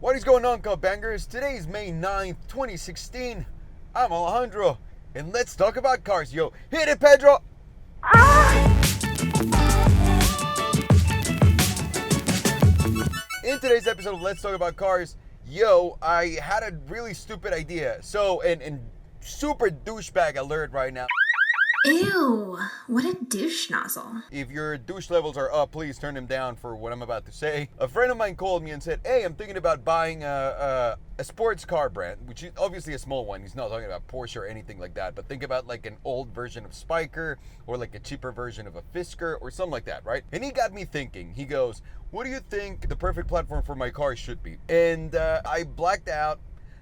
What is going on, Cup Bangers? Today is May 9th, 2016. I'm Alejandro, and let's talk about cars, yo. Hit it, Pedro! In today's episode of Let's Talk About Cars, yo, I had a really stupid idea. So, and super douchebag alert right now. Ew, what a douche nozzle. If your douche levels are up, please turn them down for what I'm about to say. A friend of mine called me and said, hey, I'm thinking about buying a sports car brand, which is obviously a small one. He's not talking about Porsche or anything like that, but think about like an old version of Spyker or like a cheaper version of a Fisker or something like that, right? And he got me thinking. He goes, what do you think the perfect platform for my car should be? And I blacked out.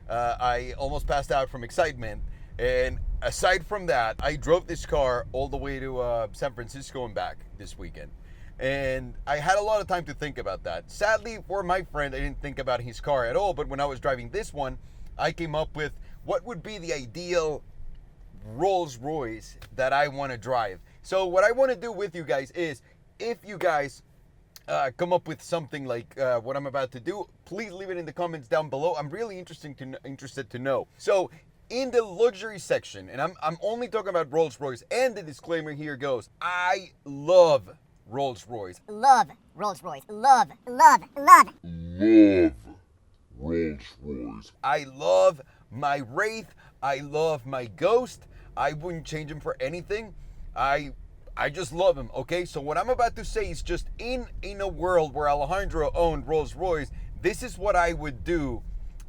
I almost passed out from excitement. And aside from that, I drove this car all the way to San Francisco and back this weekend. And I had a lot of time to think about that. Sadly, for my friend, I didn't think about his car at all. But when I was driving this one, I came up with what would be the ideal Rolls-Royce that I want to drive. So what I want to do with you guys is, if you guys come up with something like what I'm about to do, please leave it in the comments down below. I'm really interested to know. So in the luxury section, and I'm only talking about Rolls-Royce, and the disclaimer here goes, I love Rolls-Royce. Love Rolls-Royce. Love Rolls-Royce. I love my Wraith. I love my Ghost. I wouldn't change him for anything. I just love him, okay? So what I'm about to say is just in a world where Alejandro owned Rolls-Royce, this is what I would do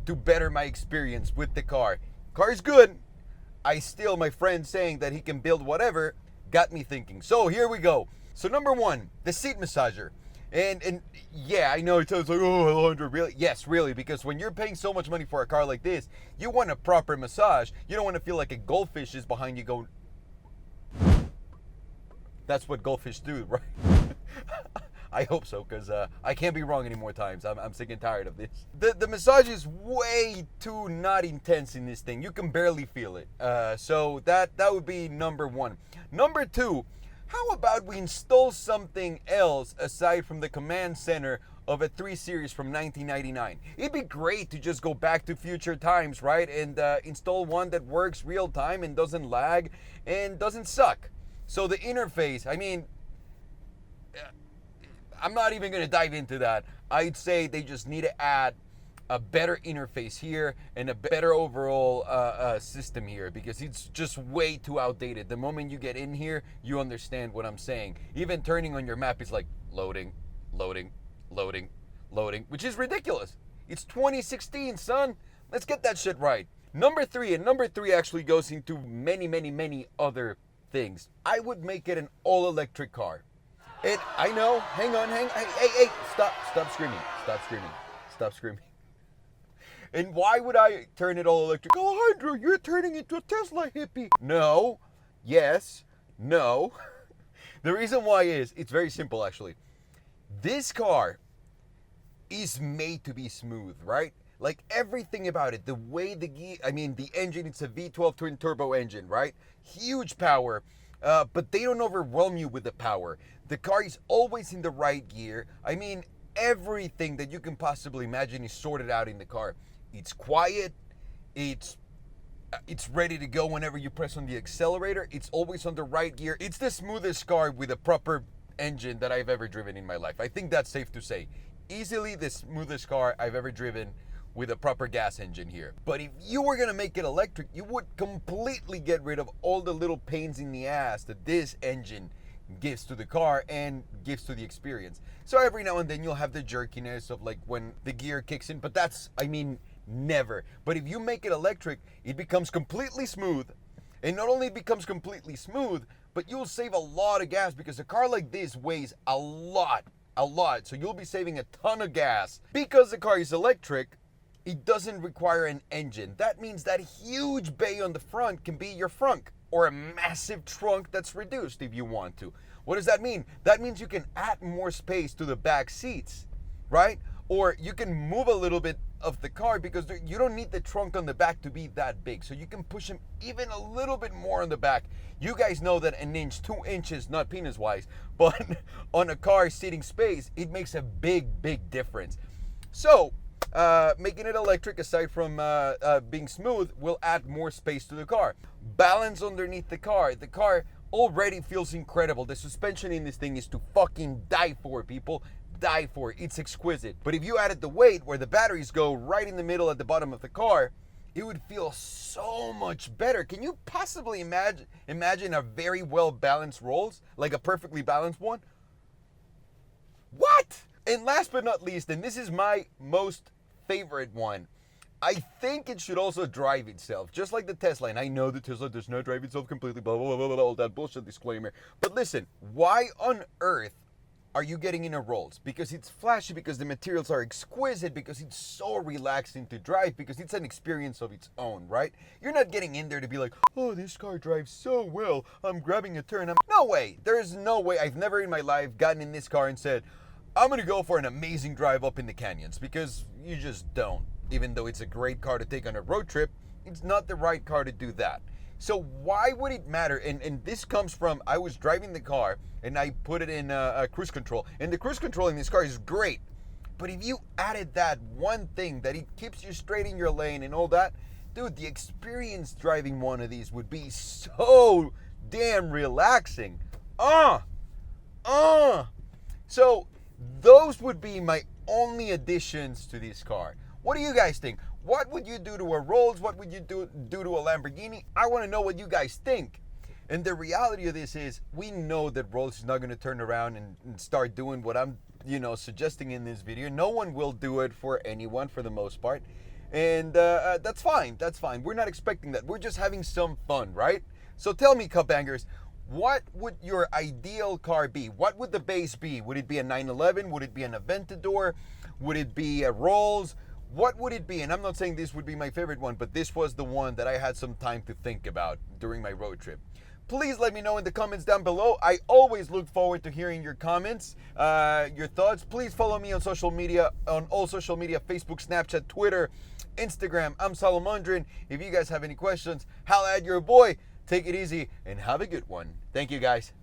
to better my experience with the car. Car's good. My friend saying that he can build whatever got me thinking. So here we go. So number one, the seat massager. And yeah, I know it sounds like, oh, Alejandro, really? Yes, really, because when you're paying so much money for a car like this, you want a proper massage. You don't want to feel like a goldfish is behind you going. That's what goldfish do, right? I hope so, because I can't be wrong any more times. I'm sick and tired of this. The massage is way too not intense in this thing. You can barely feel it. So that would be number one. Number two, how about we install something else aside from the command center of a 3 Series from 1999? It'd be great to just go back to future times, right? And install one that works real time and doesn't lag and doesn't suck. So the interface, I mean, I'm not even going to dive into that. I'd say they just need to add a better interface here and a better overall system here, because it's just way too outdated. The moment you get in here, you understand what I'm saying. Even turning on your map is like loading, which is ridiculous. It's 2016, son. Let's get that shit right. Number three actually goes into many other things. I would make it an all-electric car. And I know, hang on, hey, stop screaming. And why would I turn it all electric? Alejandro, you're turning into a Tesla hippie. No, yes, no. The reason why is, it's very simple actually. This car is made to be smooth, right? Like everything about it, the way the engine, it's a V12 twin turbo engine, right? Huge power, but they don't overwhelm you with the power. The car is always in the right gear. I mean, everything that you can possibly imagine is sorted out in the car. It's quiet. It's ready to go whenever you press on the accelerator. It's always on the right gear. It's the smoothest car with a proper engine that I've ever driven in my life. I think that's safe to say. Easily the smoothest car I've ever driven with a proper gas engine here. But if you were gonna make it electric, you would completely get rid of all the little pains in the ass that this engine gives to the car and gives to the experience. So every now and then you'll have the jerkiness of like when the gear kicks in, but that's, never. But if you make it electric, it becomes completely smooth. And not only becomes completely smooth, but you'll save a lot of gas, because a car like this weighs a lot. So you'll be saving a ton of gas. Because the car is electric, it doesn't require an engine. That means that huge bay on the front can be your frunk, or a massive trunk that's reduced if you want to. What does that mean? That means you can add more space to the back seats, right? Or you can move a little bit of the car, because you don't need the trunk on the back to be that big. So you can push them even a little bit more on the back. You guys know that an inch, 2 inches, not penis wise, but on a car seating space, it makes a big difference. So Making it electric, aside from being smooth, will add more space to the car. Balance underneath the car. The car already feels incredible. The suspension in this thing is to fucking die for, people. Die for. It's exquisite. But if you added the weight where the batteries go right in the middle at the bottom of the car, it would feel so much better. Can you possibly imagine a very well balanced Rolls? Like a perfectly balanced one? What? And last but not least, and this is my most favorite one, I think it should also drive itself, just like the Tesla. And I know the Tesla does not drive itself completely, blah, blah, blah, blah, blah, all that bullshit disclaimer. But listen, why on earth are you getting in a Rolls? Because it's flashy, because the materials are exquisite, because it's so relaxing to drive, because it's an experience of its own, right? You're not getting in there to be like, oh, this car drives so well, I'm grabbing a turn. No way. There's no way. I've never in my life gotten in this car and said, I'm going to go for an amazing drive up in the canyons, because you just don't. Even though it's a great car to take on a road trip, it's not the right car to do that. So why would it matter? And this comes from, I was driving the car and I put it in cruise control. And the cruise control in this car is great. But if you added that one thing, that it keeps you straight in your lane and all that, dude, the experience driving one of these would be so damn relaxing. So those would be my only additions to this car. What do you guys think? What would you do to a Rolls? What would you do to a Lamborghini? I want to know what you guys think. And the reality of this is, we know that Rolls is not going to turn around and start doing what I'm, suggesting in this video. No one will do it for anyone, for the most part. And that's fine. That's fine. We're not expecting that. We're just having some fun, right? So tell me, cup bangers, what would your ideal car be? What would the base be? Would it be a 911? Would it be an Aventador? Would it be a Rolls? What would it be? And I'm not saying this would be my favorite one, but this was the one that I had some time to think about during my road trip. Please let me know in the comments down below. I always look forward to hearing your comments, your thoughts. Please follow me on social media, on all social media, Facebook, Snapchat, Twitter, Instagram. I'm Salomondrin. If you guys have any questions, holla at your boy. Take it easy and have a good one. Thank you, guys.